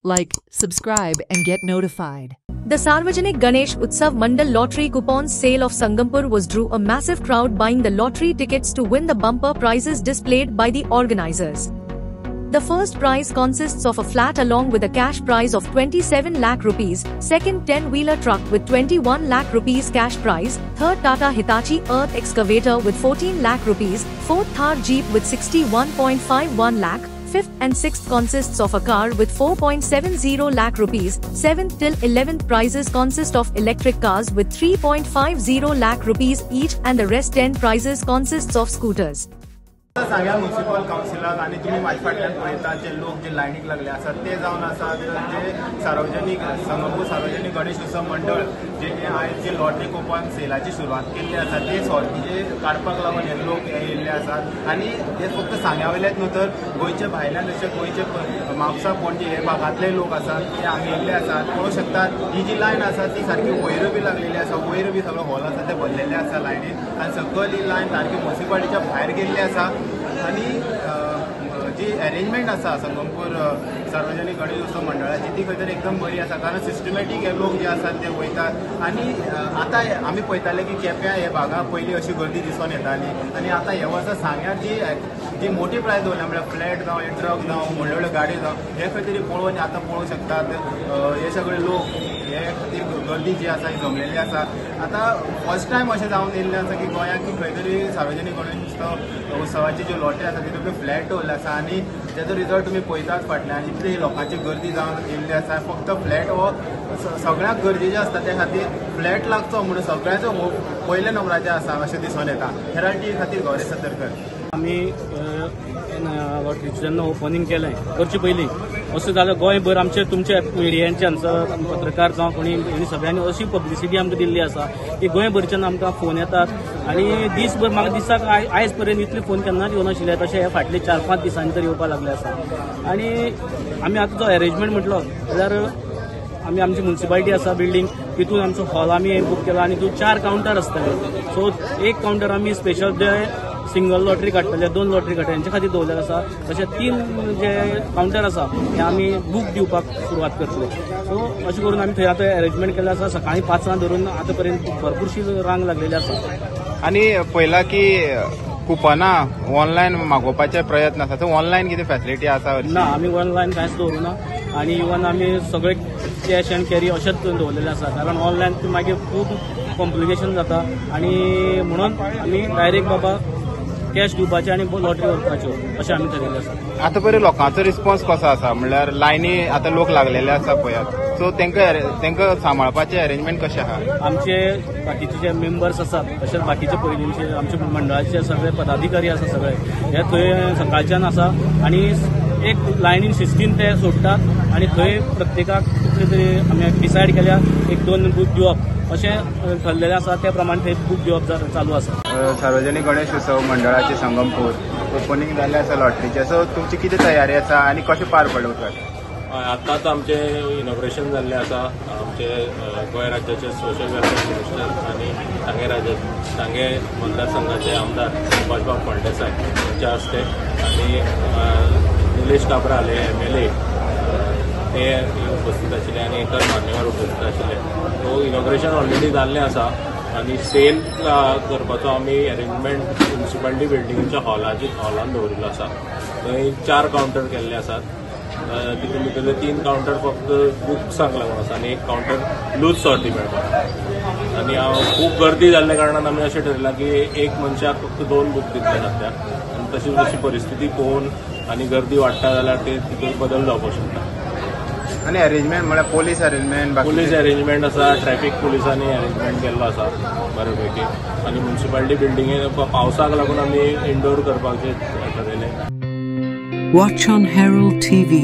like, subscribe and get notified. The Sarvajanik Ganesh Utsav Mandal lottery coupons sale of Sangampur drew a massive crowd buying the lottery tickets to win the bumper prizes displayed by the organizers. The first prize consists of a flat along with a cash prize of 27 lakh rupees, second 10-wheeler truck with 21 lakh rupees cash prize, third Tata Hitachi earth excavator with 14 lakh rupees, fourth Thar Jeep with 61.51 lakh, fifth and sixth consists of a car with 4.70 lakh rupees, 7th till 11th prizes consist of electric cars with 3.50 lakh rupees each and the rest 10 prizes consists of scooters. सांग्या municipal काउन्सिलाक आणि तुम्ही माझ्या फाटल्यान पळयतात जे लोक जे लायनीक लागले आसात ते जावन आसात जे सार्वजनीक संगमपूर सार्वजनीक गणेश उत्सव मंडळ जे आयज जे लॉटरी कोपन सेलाची सुरवात केल्ली आसा ते जे काडपाक लागून हे लोक येयल्ले आसात आणि ते फक्त सांग्यावयलेच न्हू तर गोंयचे भायल्यान जशे गोंयचे म्हापसा पणजे हे भागांतले लोक आसात ते हांगा येयल्ले आसात पळोवंक शकतात ही जी लायन आसा ती सारकी वयर बी लागलेली आसा वयर बी सगळो हॉल आसा ते भरलेले आसा लायनीन आनी सकयल ही लायन सारकी म्युनिसिपालिटीच्या भायर गेल्ली आसा आणि जी अरेंजमेंट आसा संगमपूर सार्वजनीक गणेश उत्सव मंडळाची ती खंय तरी एकदम बरी आसा कारण सिस्टमॅटीक हे लोक जे आसात ते वयतात आणि आतां आमी पळयताले की केप्यां हे भागाक पयलीं अशी गर्दी दिसून येताली आणि आतां हे वर्सा सांग्यार जी मोठी प्रायज दवरल्या म्हळ्यार फ्लॅट जावं हे ट्रक जावं व्हडल्यो व्हडल्यो गाडयो जावं हे खंय तरी पळोवन आतां पळोवंक शकतात हे सगळे लोक हे खातीर गर्दी जी आसा ही जमलेली आसा आतां फर्स्ट टायम अशें जावन येयल्लें आसा की गोंयांत की खंय तरी सार्वजनीक गणेश उत्सवाची ज्यो लॉटरी आसा तितूंत फ्लॅट दवरले आसा आनी तेजो रिजल्ट तुमी पळयतात फाटल्यान इतली लोकांची गर्दी जावन येयल्ली आसा फक्त फ्लॅट हो सगळ्याक गरजेचें आसता त्या खातीर फ्लॅट लागचो म्हणून सगळ्याचो पयल्या नंबराचें आसा अशें दिसून येता हेराल्टी खातीर गौरी सतरकर आमी लॉटरीचें जेन्ना ओपनिंग केलें करचे पयलीं असो जाल्यार गोंयभर आमचे तुमचे मिडियांच्यान पत्रकार जावं कोणी सगळ्यांनी अशी पब्लिसिटी आमकां दिल्ली आसा की गोंयभरच्यान आमकां फोन येतात आनी दीसभर म्हाका दिसाक आयज पर्यंत इतले फोन केन्नाच येवं नाशिल्ले तशें हे फाटले 4-5 दिसांनी तर येवपाक लागले आसा आनी आमी आतां जो अरेंजमेंट म्हटलो जाल्यार आमी आमची म्युनिसिपालिटी आसा बिल्डींग तितून आमचो हॉल आमी बूक केला आनी तितून 4 कावंटर आसतले सो एक कावंटर आमी स्पेशल जे सिंगल लॉटरी काडटले 2 लॉटरी काडटले हेंचे खातीर दवरलेले आसा तशें 3 जे कावंटर आसा हे आमी बूक दिवपाक सुरवात करतले सो अशें करून आमी थंय आतां अरेंजमेंट केल्लें आसा सकाळीं 5 धरून आतां पर्यंत भरपूरशी रांग लागलेली आसा आनी पळयला की कुपनां ऑनलायन मागोवपाचे प्रयत्न आसा सो ऑनलायन कितें फॅसिलिटी आसा ना आमी ऑनलायन कांयच दवरुना आनी इवन आमी सगळे कॅश एंड कॅरी अशेंच दवरलेले आसा कारण ऑनलायन मागीर खूब कॉम्प्लिकेशन जाता आनी म्हणून आमी डायरेक्ट बाबा कॅश दिवपाचे आनी लॉटरी व्हरपाच्यो अशें आमी ठरयल्लें आसा आतां पळय लोकांचो रिस्पॉन्स कसो आसा म्हणल्यार लायनी आतां लोक लागलेले आसा पळयात सो तांकां सांबाळपाचें अरेंजमेंट कशें आहा आमचे बाकीचे जे मेंबर्स आसात तशेंच बाकीचे पयलींचे आमचे मंडळाचे सगळे पदाधिकारी आसा सगळे हे थंय सकाळच्यान आसा आनी एक लायनीन शिस्तीन ते सोडटात आनी थंय प्रत्येकाक कितें तरी आमी डिसायड केल्या 1-2 बूक दिवप अशें ठरलेलें आसा त्या प्रमाणे थंय बूक दिवप चालू आसा सार्वजनीक गणेश उत्सव मंडळाचे संगमपूर ओपनिंग जाल्लें आसा लॉटरीचें सो तुमची कितें तयारी आसा आनी कशें पार पडवतात आतांच आमचे इनॉग्रेशन जाल्लें आसा आमचे गोंय राज्याचे सोशल वेलफेअर मिनिस्टर आनी सांगे मतदारसंघाचे आमदार सुभाषबाब फळदेसाय हांच्या हस्ते आनी निलेश काब्राल आले MLA ते उपस्थित आशिल्ले आनी इतर मान्यवर उपस्थित आशिल्ले सो इनॉग्रेशन ऑलरेडी जाल्लें आसा आनी सेल करपाचो आमी अरेंजमेंट म्युनिसिपालिटी बिल्डिंगच्या हॉलान दवरिल्लो आसा थंय 4 कावंटर केल्ले आसात तितून भितरले 3 कावंटर फक्त बुक्सांक लागून आसा आनी 1 कावंटर लूज सॉर्टी मेळटा आनी खूब गर्दी जाल्ल्या कारणान आमी अशें ठरयलां की एक मनशाक फक्त 2 बूक दितले सद्याक आनी तशी जशी परिस्थिती पळोवन आनी गर्दी वाडटा जाल्यार ते तितून बदल जावपाक शकता आनी अरेंजमेंट म्हळ्यार पुलीस अरेंजमेंट आसा ट्रॅफिक पुलिसांनी अरेंजमेंट केल्लो आसा बऱ्यापैकी आनी म्युनिसिपालिटी बिल्डिंगे पावसाक लागून आमी इंडोर करपाचें ठरयलें Watch on Herald TV.